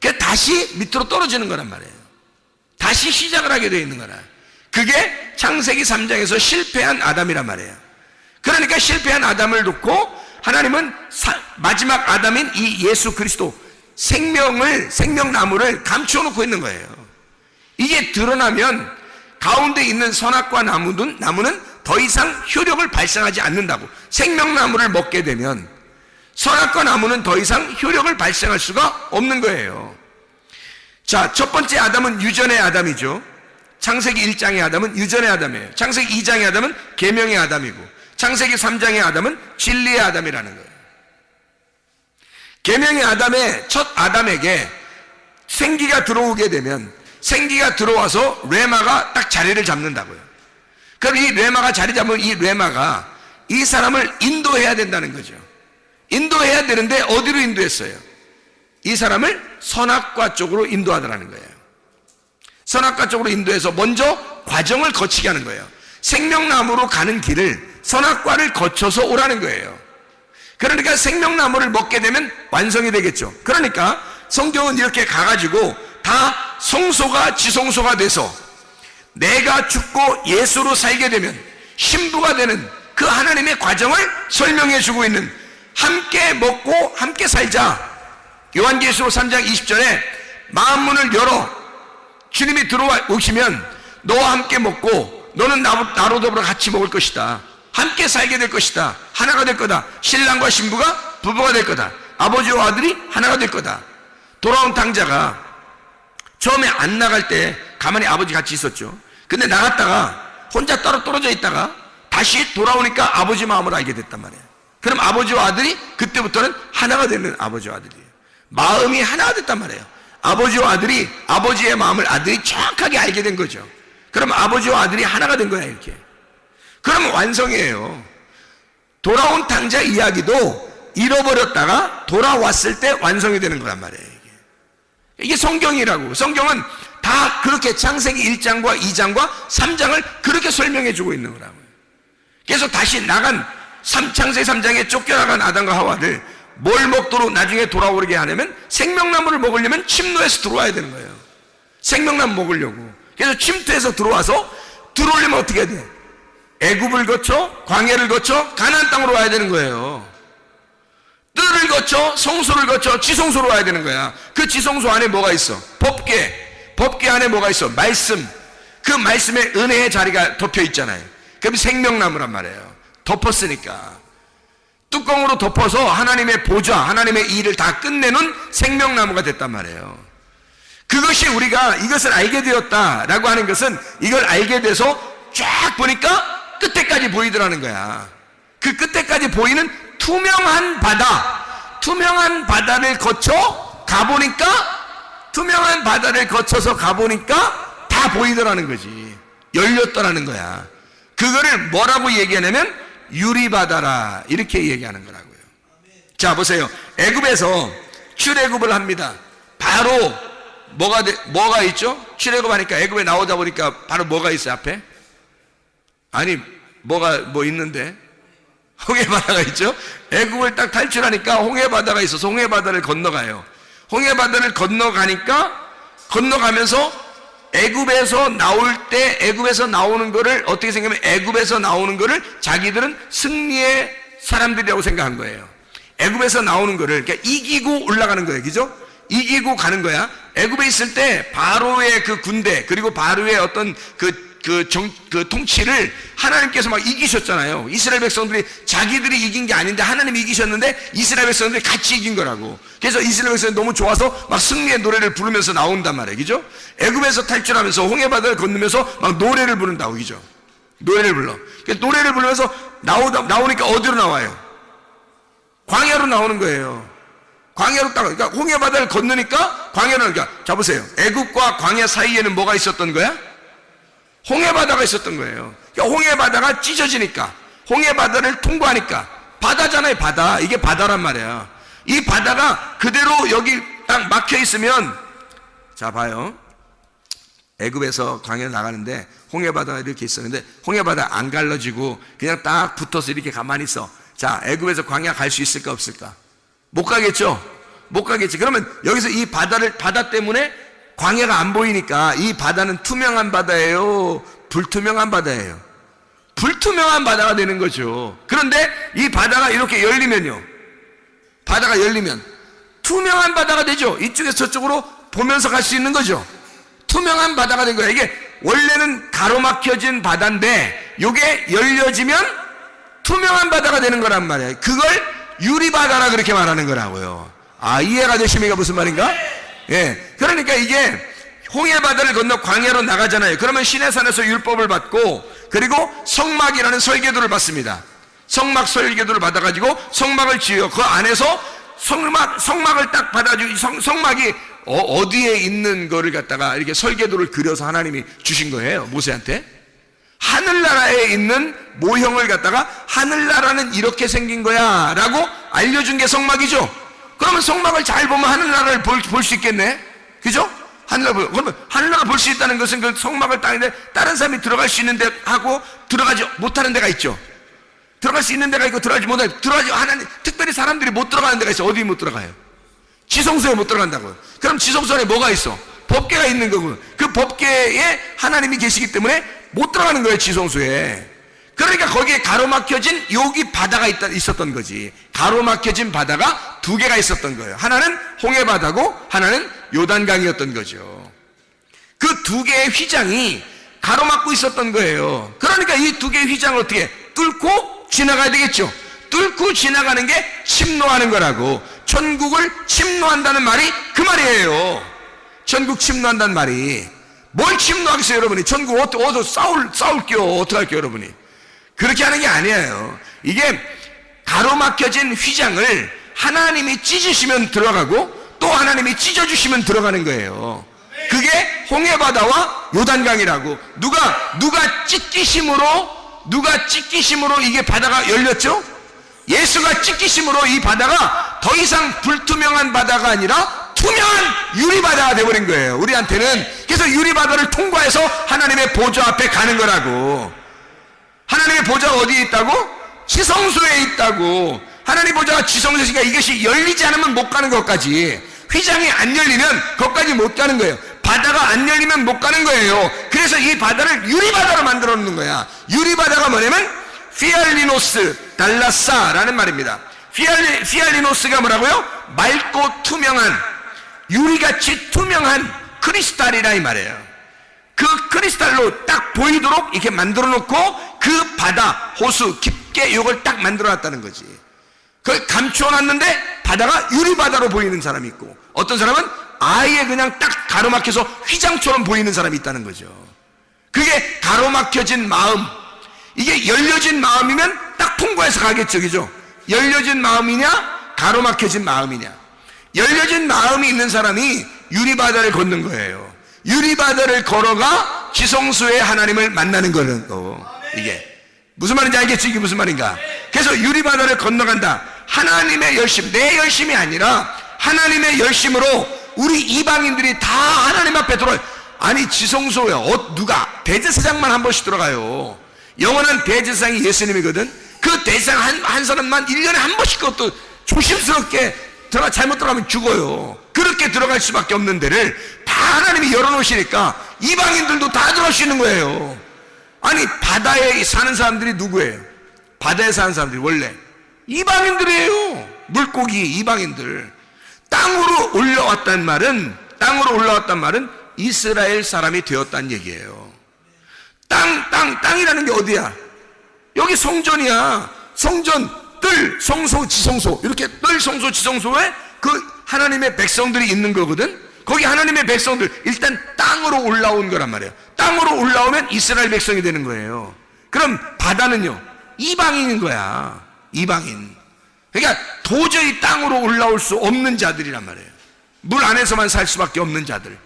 그러니까 다시 밑으로 떨어지는 거란 말이에요. 다시 시작을 하게 되어 있는 거라. 그게 창세기 3장에서 실패한 아담이란 말이에요. 그러니까 실패한 아담을 놓고 하나님은 마지막 아담인 이 예수 그리스도 생명나무를 감춰놓고 있는 거예요. 이게 드러나면 가운데 있는 선악과 나무는 더 이상 효력을 발생하지 않는다고. 생명나무를 먹게 되면 선악과 나무는 더 이상 효력을 발생할 수가 없는 거예요. 자, 첫 번째 아담은 유전의 아담이죠. 창세기 1장의 아담은 유전의 아담이에요. 창세기 2장의 아담은 계명의 아담이고, 창세기 3장의 아담은 진리의 아담이라는 거예요. 계명의 아담의 첫 아담에게 생기가 들어오게 되면, 생기가 들어와서 레마가 딱 자리를 잡는다고요. 그럼 이 레마가 자리 잡으면 이 레마가 이 사람을 인도해야 된다는 거죠. 인도해야 되는데 어디로 인도했어요? 이 사람을 선악과 쪽으로 인도하더라는 거예요. 선악과 쪽으로 인도해서 먼저 과정을 거치게 하는 거예요. 생명나무로 가는 길을 선악과를 거쳐서 오라는 거예요. 그러니까 생명나무를 먹게 되면 완성이 되겠죠. 그러니까 성경은 이렇게 가가지고 다 성소가 지성소가 돼서 내가 죽고 예수로 살게 되면 신부가 되는 그 하나님의 과정을 설명해 주고 있는, 함께 먹고 함께 살자. 요한계시록 3장 20절에 마음문을 열어 주님이 들어와 오시면 너와 함께 먹고 너는 나로 더불어 같이 먹을 것이다. 함께 살게 될 것이다. 하나가 될 거다. 신랑과 신부가 부부가 될 거다. 아버지와 아들이 하나가 될 거다. 돌아온 탕자가 처음에 안 나갈 때 가만히 아버지 같이 있었죠. 근데 나갔다가 혼자 따로 떨어져 있다가 다시 돌아오니까 아버지 마음을 알게 됐단 말이에요. 그럼 아버지와 아들이 그때부터는 하나가 되는 아버지와 아들이에요. 마음이 하나가 됐단 말이에요. 아버지와 아들이 아버지의 마음을 아들이 정확하게 알게 된 거죠. 그럼 아버지와 아들이 하나가 된 거야 이렇게. 그러면 완성이에요. 돌아온 탕자 이야기도 잃어버렸다가 돌아왔을 때 완성이 되는 거란 말이에요. 이게 성경이라고. 성경은 다 그렇게 창세기 1장과 2장과 3장을 그렇게 설명해 주고 있는 거라고요. 그래서 다시 나간 창세기 3장에 쫓겨나간 아담과 하와를 뭘 먹도록 나중에 돌아오게 하냐면 생명나무를 먹으려면 침노에서 들어와야 되는 거예요. 생명나무 먹으려고. 그래서 침투해서 들어와서 들어오려면 어떻게 해야 돼? 애굽을 거쳐 광야를 거쳐 가나안 땅으로 와야 되는 거예요. 뜰을 거쳐 성소를 거쳐 지성소로 와야 되는 거야. 그 지성소 안에 뭐가 있어? 법궤 안에 뭐가 있어? 말씀. 그 말씀에 은혜의 자리가 덮여 있잖아요. 그럼 생명나무란 말이에요. 덮었으니까 뚜껑으로 덮어서 하나님의 보좌, 하나님의 일을 다 끝내는 생명나무가 됐단 말이에요. 그것이 우리가 이것을 알게 되었다라고 하는 것은 이걸 알게 돼서 쫙 보니까 끝에까지 보이더라는 거야. 그 끝에까지 보이는 투명한 바다, 투명한 바다를 거쳐 가보니까, 투명한 바다를 거쳐서 가보니까 다 보이더라는 거지. 열렸더라는 거야. 그거를 뭐라고 얘기하냐면 유리바다라 이렇게 얘기하는 거라고요. 자 보세요. 애굽에서 출애굽을 합니다. 바로 뭐가 있죠? 출애굽하니까 애굽에 나오다 보니까 바로 뭐가 있어요 앞에? 아니 뭐 있는데 홍해바다가 있죠? 애굽을 딱 탈출하니까 홍해바다가 있어서 홍해바다를 건너가요. 홍해바다를 건너가면서 애굽에서 나올 때 애굽에서 나오는 거를 어떻게 생각하면 애굽에서 나오는 거를 자기들은 승리의 사람들이라고 생각한 거예요. 애굽에서 나오는 거를 그러니까 이기고 올라가는 거예요. 그죠? 이기고 가는 거야. 애굽에 있을 때 바로의 그 군대 그리고 바로의 어떤 그 통치를 하나님께서 막 이기셨잖아요. 이스라엘 백성들이 자기들이 이긴 게 아닌데 하나님이 이기셨는데 이스라엘 백성들이 같이 이긴 거라고. 그래서 이스라엘 백성이 너무 좋아서 막 승리의 노래를 부르면서 나온단 말이에요. 그죠? 애굽에서 탈출하면서 홍해바다를 건너면서 막 노래를 부른다고. 그죠? 노래를 불러. 노래를 부르면서 나오니까 어디로 나와요? 광야로 나오는 거예요. 광야로 딱, 그러니까 홍해바다를 건너니까 광야로 나오니까. 자 보세요. 애굽과 광야 사이에는 뭐가 있었던 거야? 홍해바다가 있었던 거예요. 그러니까 홍해바다가 찢어지니까, 홍해바다를 통과하니까, 바다잖아요, 바다. 이게 바다란 말이야. 이 바다가 그대로 여기 딱 막혀 있으면, 자, 봐요. 애굽에서 광야에 나가는데, 홍해바다가 이렇게 있었는데, 홍해바다 안 갈라지고, 그냥 딱 붙어서 이렇게 가만히 있어. 자, 애굽에서 광야 갈 수 있을까, 없을까? 못 가겠죠? 못 가겠지. 그러면 여기서 이 바다 때문에 광야가 안 보이니까 이 바다는 투명한 바다예요? 불투명한 바다예요? 불투명한 바다가 되는 거죠. 그런데 이 바다가 이렇게 열리면요, 바다가 열리면 투명한 바다가 되죠. 이쪽에서 저쪽으로 보면서 갈 수 있는 거죠. 투명한 바다가 된 거예요. 이게 원래는 가로막혀진 바다인데 이게 열려지면 투명한 바다가 되는 거란 말이에요. 그걸 유리바다라 그렇게 말하는 거라고요. 아, 이해가 되십니까? 무슨 말인가? 예. 그러니까 이게 홍해바다를 건너 광야로 나가잖아요. 그러면 시내산에서 율법을 받고 그리고 성막이라는 설계도를 받습니다. 성막 설계도를 받아가지고 성막을 지어 그 안에서 성막을 딱 받아주고 성막이 어디에 있는 거를 갖다가 이렇게 설계도를 그려서 하나님이 주신 거예요. 모세한테. 하늘나라에 있는 모형을 갖다가 하늘나라는 이렇게 생긴 거야 라고 알려준 게 성막이죠. 그러면 성막을 잘 보면 하늘나라를 볼 수 있겠네. 그죠? 그러면 하늘나라 볼 수 있다는 것은 그 성막을 따는데 다른 사람이 들어갈 수 있는데 하고 들어가지 못하는 데가 있죠. 들어갈 수 있는 데가 있고 들어가지 못하고, 하나님 특별히 사람들이 못 들어가는 데가 있어. 어디 못 들어가요? 지성소에 못 들어간다고요. 그럼 지성소 안에 뭐가 있어? 법궤가 있는 거고, 그 법궤에 하나님이 계시기 때문에 못 들어가는 거예요, 지성소에. 그러니까 거기에 가로막혀진 여기 바다가 있었던 거지. 가로막혀진 바다가 두 개가 있었던 거예요. 하나는 홍해바다고 하나는 요단강이었던 거죠. 그 두 개의 휘장이 가로막고 있었던 거예요. 그러니까 이 두 개의 휘장을 어떻게 뚫고 지나가야 되겠죠. 뚫고 지나가는 게 침노하는 거라고. 천국을 침노한다는 말이 그 말이에요. 천국 침노한다는 말이. 뭘 침노하겠어요, 여러분이? 천국 어디서 싸울게요? 어떡할게요, 여러분이? 그렇게 하는 게 아니에요. 이게 가로막혀진 휘장을 하나님이 찢으시면 들어가고 또 하나님이 찢어주시면 들어가는 거예요. 그게 홍해바다와 요단강이라고. 누가 찢기심으로 이게 바다가 열렸죠? 예수가 찢기심으로 이 바다가 더 이상 불투명한 바다가 아니라 투명한 유리바다가 되어버린 거예요, 우리한테는. 그래서 유리바다를 통과해서 하나님의 보좌 앞에 가는 거라고. 하나님의 보좌가 어디에 있다고? 지성소에 있다고. 하나님 보좌가 지성소에 있으니까 이것이 열리지 않으면 못 가는 것까지. 휘장이 안 열리면 거기까지 못 가는 거예요. 바다가 안 열리면 못 가는 거예요. 그래서 이 바다를 유리바다로 만들어 놓는 거야. 유리바다가 뭐냐면 피알리노스 달라사라는 말입니다. 피알리노스가 뭐라고요? 맑고 투명한, 유리같이 투명한 크리스탈이라 이 말이에요. 그 크리스탈로 딱 보이도록 이렇게 만들어 놓고 그 바다, 호수 깊게 이걸 딱 만들어 놨다는 거지. 그걸 감추어 놨는데 바다가 유리바다로 보이는 사람이 있고, 어떤 사람은 아예 그냥 딱 가로막혀서 휘장처럼 보이는 사람이 있다는 거죠. 그게 가로막혀진 마음. 이게 열려진 마음이면 딱 통과해서 가겠죠, 그죠? 열려진 마음이냐 가로막혀진 마음이냐. 열려진 마음이 있는 사람이 유리바다를 걷는 거예요. 유리바다를 걸어가 지성소에 하나님을 만나는 거는 이게 무슨 말인지 알겠지? 이게 무슨 말인가? 그래서 유리바다를 건너간다. 하나님의 열심, 내 열심이 아니라 하나님의 열심으로 우리 이방인들이 다 하나님 앞에 들어와요. 아니 지성소에 누가 대제사장만 한 번씩 들어가요. 영원한 대제사장이 예수님이거든. 그 대제사장 한 사람만 1년에 한 번씩 그것도 조심스럽게 잘못 들어가면 죽어요. 그렇게 들어갈 수밖에 없는 데를 다 하나님이 열어놓으시니까 이방인들도 다 들어갈 수 있는 거예요. 아니 바다에 사는 사람들이 누구예요? 바다에 사는 사람들이 원래 이방인들이에요. 물고기 이방인들. 땅으로 올라왔단 말은 이스라엘 사람이 되었다는 얘기예요. 땅이라는 게 어디야? 여기 성전이야. 성전, 뜰, 성소, 지성소. 이렇게 뜰, 성소, 지성소에 그 하나님의 백성들이 있는 거거든. 거기 하나님의 백성들 일단 땅으로 올라온 거란 말이에요. 땅으로 올라오면 이스라엘 백성이 되는 거예요. 그럼 바다는요, 이방인인 거야. 이방인. 그러니까 도저히 땅으로 올라올 수 없는 자들이란 말이에요. 물 안에서만 살 수밖에 없는 자들.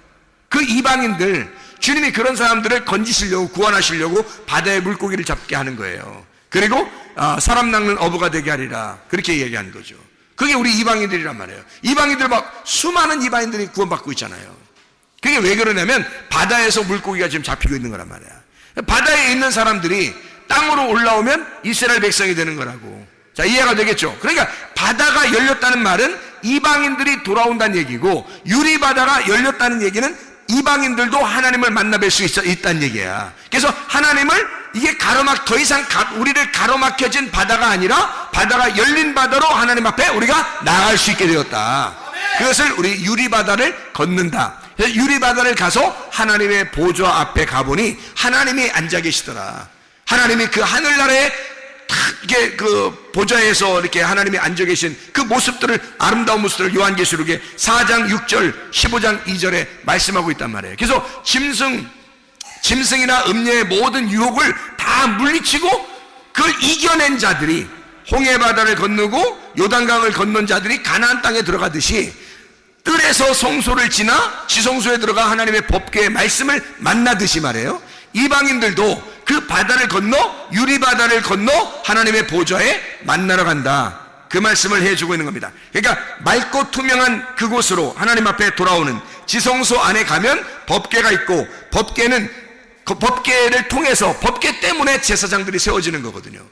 그 이방인들, 주님이 그런 사람들을 건지시려고, 구원하시려고 바다의 물고기를 잡게 하는 거예요. 그리고 사람 낚는 어부가 되게 하리라, 그렇게 얘기하는 거죠. 그게 우리 이방인들이란 말이에요. 이방인들 막 수많은 이방인들이 구원받고 있잖아요. 그게 왜 그러냐면 바다에서 물고기가 지금 잡히고 있는 거란 말이야. 바다에 있는 사람들이 땅으로 올라오면 이스라엘 백성이 되는 거라고. 자, 이해가 되겠죠? 그러니까 바다가 열렸다는 말은 이방인들이 돌아온다는 얘기고, 유리바다가 열렸다는 얘기는 이방인들도 하나님을 만나뵐 수 있다는 얘기야. 그래서 하나님을 이게 더 이상 우리를 가로막혀진 바다가 아니라 바다가 열린 바다로 하나님 앞에 우리가 나아갈 수 있게 되었다. 그것을 우리 유리바다를 걷는다. 그래서 유리바다를 가서 하나님의 보좌 앞에 가보니 하나님이 앉아 계시더라. 하나님이 그 하늘나라에 이렇게 그 보좌에서 이렇게 하나님이 앉아 계신 그 모습들을, 아름다운 모습들을 요한계시록에 4장 6절 15장 2절에 말씀하고 있단 말이에요. 그래서 짐승이나 음녀의 모든 유혹을 다 물리치고 그걸 이겨낸 자들이, 홍해바다를 건너고 요단강을 건넌 자들이 가나안 땅에 들어가듯이 뜰에서 성소를 지나 지성소에 들어가 하나님의 법궤의 말씀을 만나듯이 말이에요. 이방인들도 그 바다를 건너, 유리바다를 건너 하나님의 보좌에 만나러 간다. 그 말씀을 해주고 있는 겁니다. 그러니까 맑고 투명한 그곳으로 하나님 앞에 돌아오는 지성소 안에 가면 법궤가 있고, 법궤는 그 법궤를 통해서, 법궤 때문에 제사장들이 세워지는 거거든요.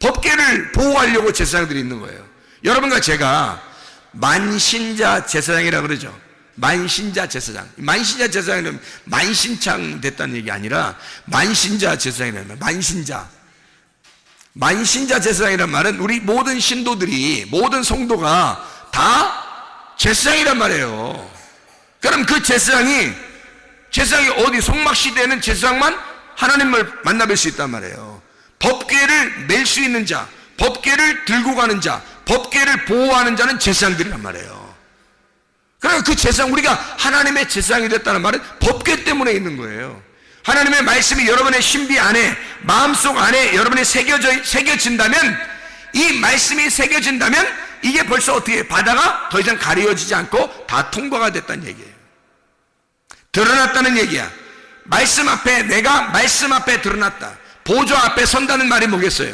법궤를 보호하려고 제사장들이 있는 거예요. 여러분과 제가 만신자 제사장이라고 그러죠. 만신자 제사장. 만신자 제사장이면 만신창 됐다는 얘기 아니라 만신자 제사장이라는 말. 만신자 제사장이란 말은 우리 모든 신도들이, 모든 성도가 다 제사장이란 말이에요. 그럼 그 제사장이 어디 성막시대에는 제사장만 하나님을 만나뵐 수 있단 말이에요. 법궤를 멜 수 있는 자, 법궤를 들고 가는 자, 법궤를 보호하는 자는 제사장들이란 말이에요. 그러니까 그 제사장, 우리가 하나님의 제사장이 됐다는 말은 법궤 때문에 있는 거예요. 하나님의 말씀이 여러분의 신비 안에, 마음속 안에 여러분이 새겨진다면, 이 말씀이 새겨진다면 이게 벌써 어떻게 바다가 더 이상 가려지지 않고 다 통과가 됐다는 얘기예요. 드러났다는 얘기야. 말씀 앞에, 내가 말씀 앞에 드러났다. 보좌 앞에 선다는 말이 뭐겠어요?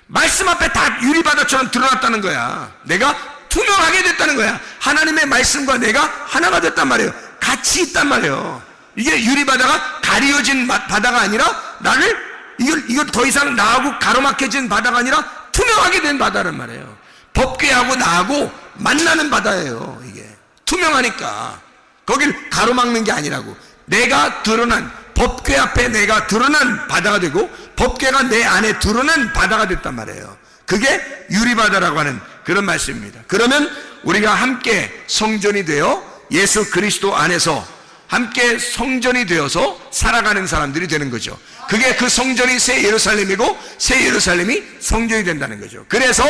말씀 앞에 다 유리바다처럼 드러났다는 거야. 내가 투명하게 됐다는 거야. 하나님의 말씀과 내가 하나가 됐단 말이에요. 같이 있단 말이에요. 이게 유리바다가 가려진 바다가 아니라, 나를 이걸 더 이상 나하고 가로막혀진 바다가 아니라 투명하게 된 바다란 말이에요. 법궤하고 나하고 만나는 바다예요. 이게 투명하니까 거길 가로막는 게 아니라고. 내가 드러난, 법궤 앞에 내가 드러난 바다가 되고 법궤가 내 안에 드러난 바다가 됐단 말이에요. 그게 유리바다라고 하는 그런 말씀입니다. 그러면 우리가 함께 성전이 되어 예수 그리스도 안에서 함께 성전이 되어서 살아가는 사람들이 되는 거죠. 그게 그 성전이 새 예루살렘이고 새 예루살렘이 성전이 된다는 거죠. 그래서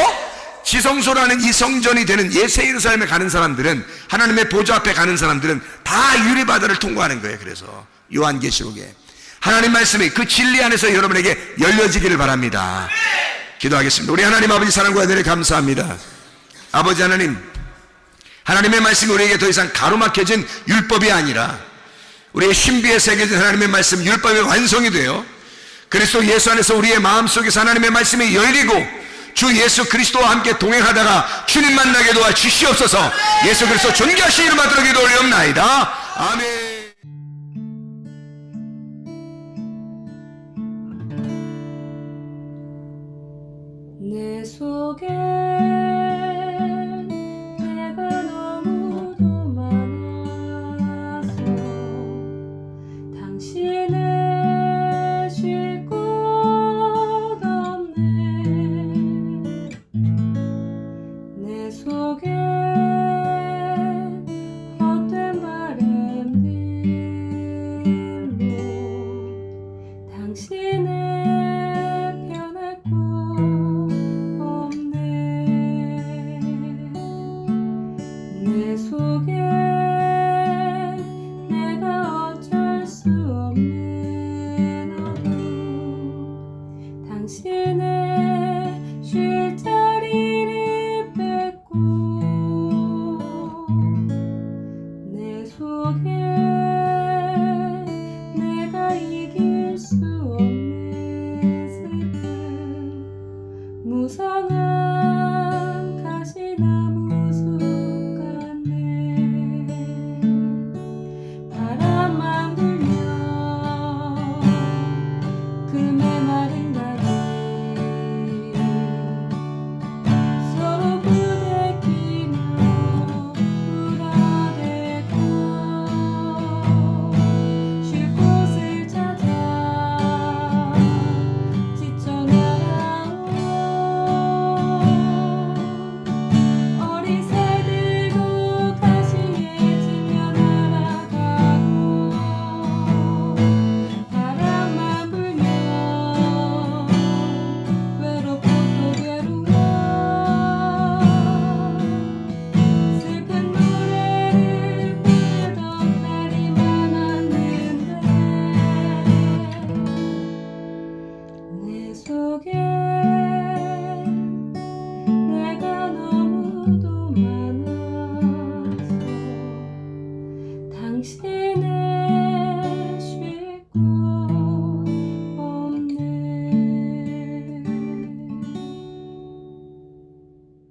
지성소라는 이 성전이 되는 새 예루살렘에 가는 사람들은, 하나님의 보좌 앞에 가는 사람들은 다 유리바다를 통과하는 거예요. 그래서 요한계시록에 하나님 말씀이 그 진리 안에서 여러분에게 열려지기를 바랍니다. 기도하겠습니다. 우리 하나님 아버지 사랑과 은혜를 감사합니다. 아버지 하나님, 하나님의 말씀이 우리에게 더 이상 가로막혀진 율법이 아니라 우리의 신비에 새겨진 하나님의 말씀, 율법의 완성이 되어 그리스도 예수 안에서 우리의 마음속에서 하나님의 말씀이 열리고 주 예수 그리스도와 함께 동행하다가 주님 만나게 도와 주시옵소서. 예수 그리스도 존귀하신 이름 받들어 기도 올리옵나이다. 아멘. 내 속에 내가 너무도 많아서 당신을 쉴 곳 없네. 내 속에 헛된 바램들로 당신을